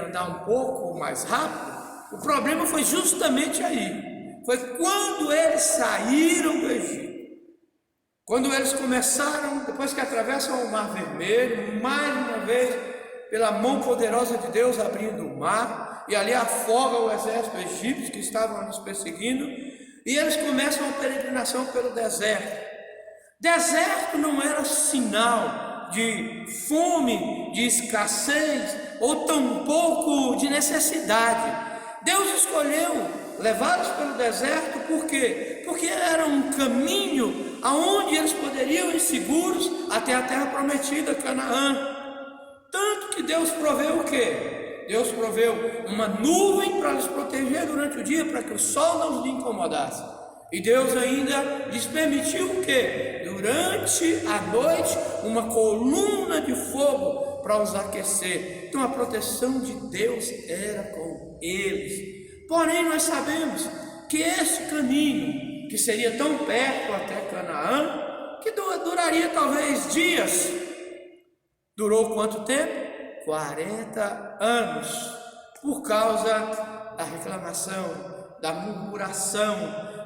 andar um pouco mais rápido, o problema foi justamente aí. Foi quando eles saíram do Egito. Quando eles começaram, depois que atravessam o Mar Vermelho, mais uma vez, pela mão poderosa de Deus abrindo o mar, e ali afoga o exército egípcio que estavam nos perseguindo, e eles começam a peregrinação pelo deserto. Deserto não era sinal de fome, de escassez, ou tampouco de necessidade. Deus escolheu levá-los pelo deserto, por quê? Porque era um caminho aonde eles poderiam ir seguros até a terra prometida, Canaã. Tanto que Deus proveu o quê? Deus proveu uma nuvem para lhes proteger durante o dia, para que o sol não os incomodasse. E Deus ainda lhes permitiu o quê? Durante a noite, uma coluna de fogo para os aquecer. Então a proteção de Deus era com eles. Porém, nós sabemos que esse caminho, que seria tão perto até Canaã, que duraria talvez dias, durou quanto tempo? 40 anos, por causa da reclamação, da murmuração.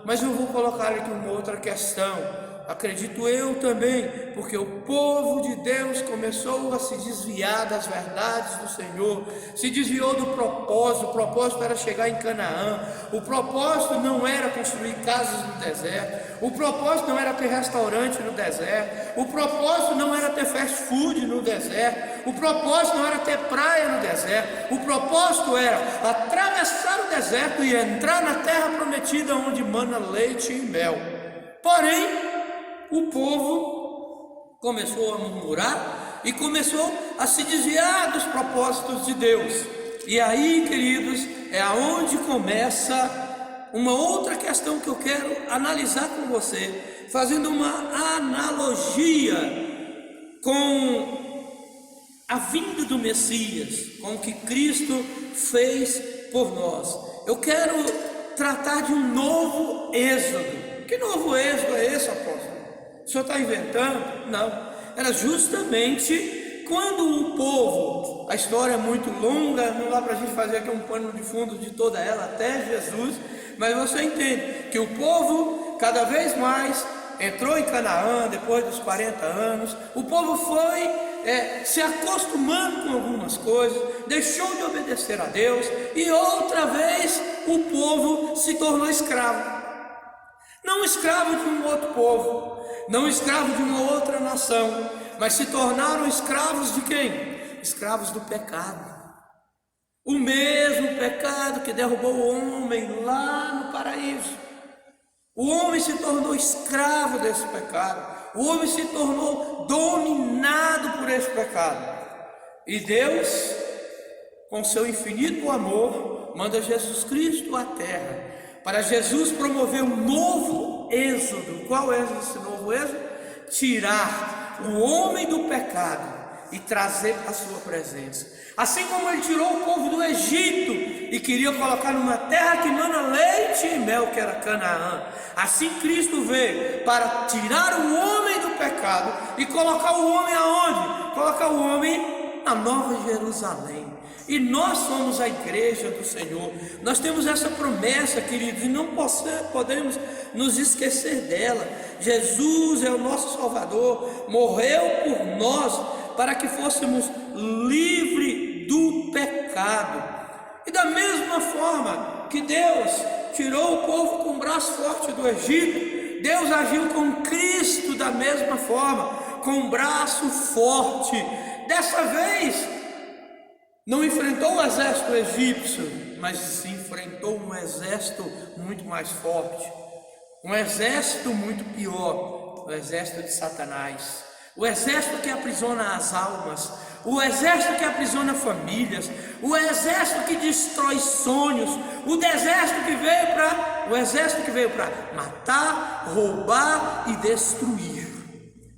Mas eu vou colocar aqui uma outra questão. Acredito eu também, porque o povo de Deus começou a se desviar das verdades do Senhor, se desviou do propósito. O propósito era chegar em Canaã, o propósito não era construir casas no deserto, o propósito não era ter restaurante no deserto, o propósito não era ter fast food no deserto, o propósito não era ter praia no deserto, o propósito era atravessar o deserto e entrar na terra prometida, onde mana leite e mel. Porém, o povo começou a murmurar e começou a se desviar dos propósitos de Deus. E aí, queridos, é aonde começa uma outra questão que eu quero analisar com você, fazendo uma analogia com a vinda do Messias, com o que Cristo fez por nós. Eu quero tratar de um novo êxodo. Que novo êxodo é esse, apóstolo? O senhor está inventando? Não, era justamente quando o povo, a história é muito longa, não dá para a gente fazer aqui um pano de fundo de toda ela até Jesus, mas você entende que o povo cada vez mais entrou em Canaã depois dos 40 anos, o povo foi se acostumando com algumas coisas, deixou de obedecer a Deus e outra vez o povo se tornou escravo. Não escravo de um outro povo, não escravo de uma outra nação, mas se tornaram escravos de quem? Escravos do pecado. O mesmo pecado que derrubou o homem lá no paraíso. O homem se tornou escravo desse pecado. O homem se tornou dominado por esse pecado. E Deus, com seu infinito amor, manda Jesus Cristo à terra, para Jesus promover um novo êxodo. Qual é esse novo êxodo? Tirar o homem do pecado e trazer a sua presença. Assim como ele tirou o povo do Egito e queria colocar numa terra que mana leite e mel, que era Canaã, assim Cristo veio para tirar o homem do pecado e colocar o homem aonde? Colocar o homem na Nova Jerusalém. E nós somos a igreja do Senhor. Nós temos essa promessa, queridos, e não podemos nos esquecer dela. Jesus é o nosso Salvador, morreu por nós para que fôssemos livres do pecado. E da mesma forma que Deus tirou o povo com o braço forte do Egito, Deus agiu com Cristo da mesma forma, com um braço forte. Dessa vez não enfrentou o exército egípcio, mas se enfrentou um exército muito mais forte, um exército muito pior, o exército de Satanás, o exército que aprisiona as almas, o exército que aprisiona famílias, o exército que destrói sonhos, o exército que veio para matar, roubar e destruir.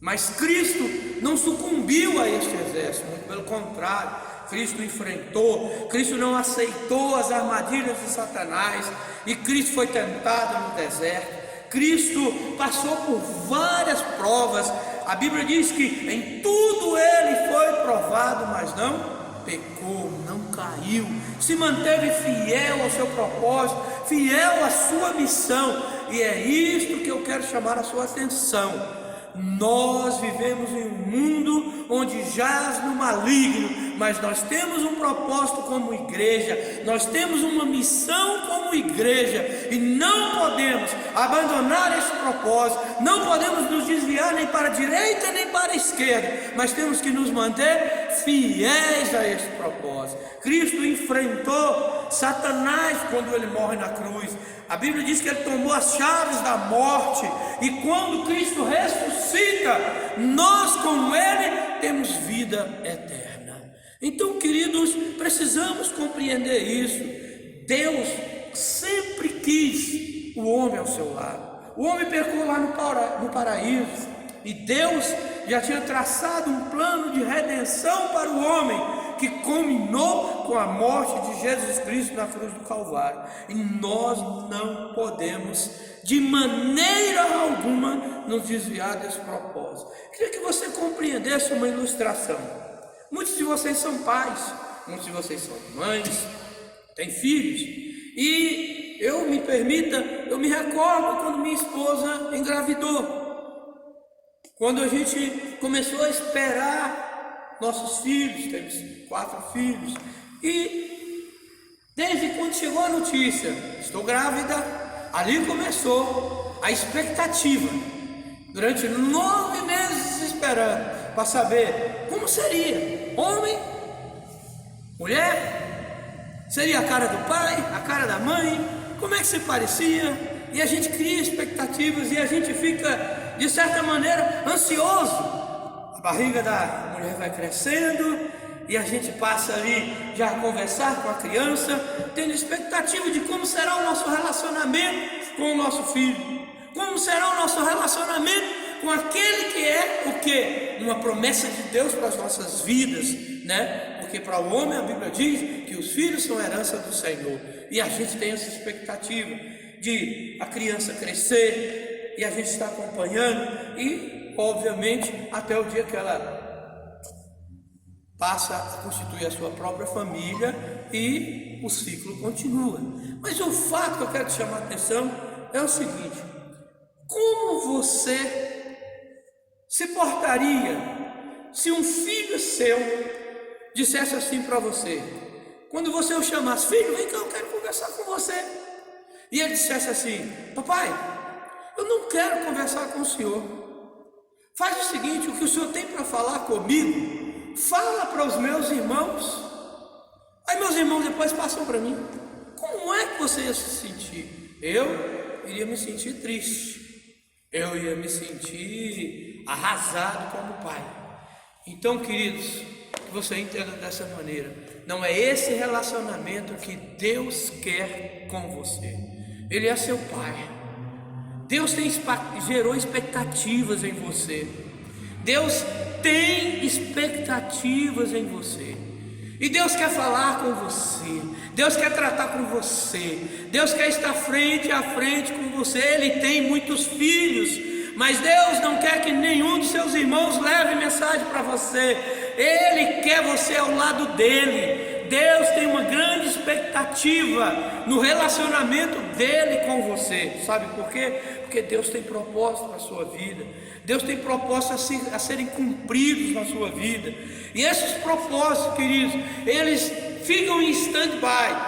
Mas Cristo não sucumbiu a este exército, muito pelo contrário. Cristo enfrentou, Cristo não aceitou as armadilhas de Satanás, e Cristo foi tentado no deserto. Cristo passou por várias provas. A Bíblia diz que em tudo ele foi provado, mas não pecou, não caiu, se manteve fiel ao seu propósito, fiel à sua missão. E é isto que eu quero chamar a sua atenção. Nós vivemos em um mundo onde jaz no maligno, mas nós temos um propósito como igreja, nós temos uma missão como igreja, e não podemos abandonar esse propósito, não podemos nos desviar nem para a direita nem para a esquerda, mas temos que nos manter fiéis a esse propósito. Cristo enfrentou Satanás quando ele morre na cruz. A Bíblia diz que ele tomou as chaves da morte, e quando Cristo ressuscita, nós com ele temos vida eterna. Então, queridos, precisamos compreender isso. Deus sempre quis o homem ao seu lado. O homem pecou lá no paraíso, e Deus já tinha traçado um plano de redenção para o homem, que culminou com a morte de Jesus Cristo na cruz do Calvário. E nós não podemos de maneira alguma nos desviar desse propósito. Queria que você compreendesse uma ilustração. Muitos de vocês são pais, muitos de vocês são mães, têm filhos, e eu me recordo quando minha esposa engravidou. Quando a gente começou a esperar nossos filhos, temos 4 filhos, e desde quando chegou a notícia, estou grávida, ali começou a expectativa, durante 9 meses esperando, para saber como seria, homem, mulher, seria a cara do pai, a cara da mãe, como é que se parecia, e a gente cria expectativas, e a gente fica, de certa maneira, ansioso. A barriga da mulher vai crescendo, e a gente passa ali já a conversar com a criança, tendo expectativa de como será o nosso relacionamento com o nosso filho, como será o nosso relacionamento com aquele que é o quê? Uma promessa de Deus para as nossas vidas, né? Porque para o homem a Bíblia diz que os filhos são herança do Senhor, e a gente tem essa expectativa de a criança crescer, e a gente está acompanhando, e obviamente até o dia que ela passa a constituir a sua própria família, e o ciclo continua. Mas o fato que eu quero te chamar a atenção é o seguinte: como você se portaria se um filho seu dissesse assim para você, quando você o chamasse, filho, vem cá, eu quero conversar com você, e ele dissesse assim, papai, eu não quero conversar com o senhor, faz o seguinte, o que o senhor tem para falar comigo, fala para os meus irmãos, aí meus irmãos depois passam para mim. Como é que você ia se sentir? Eu iria me sentir triste, eu ia me sentir arrasado como pai. Então, queridos, que você entenda dessa maneira, não é esse relacionamento que Deus quer com você. Ele é seu pai. Deus gerou expectativas em você. Deus tem expectativas em você. E Deus quer falar com você. Deus quer tratar com você. Deus quer estar frente a frente com você. Ele tem muitos filhos, mas Deus não quer que nenhum dos seus irmãos leve mensagem para você. Ele quer você ao lado dele. Deus tem uma grande expectativa no relacionamento dele com você. Sabe por quê? Porque Deus tem propósito na sua vida. Deus tem propósitos a serem cumpridos na sua vida. E esses propósitos, queridos, eles ficam em stand-by.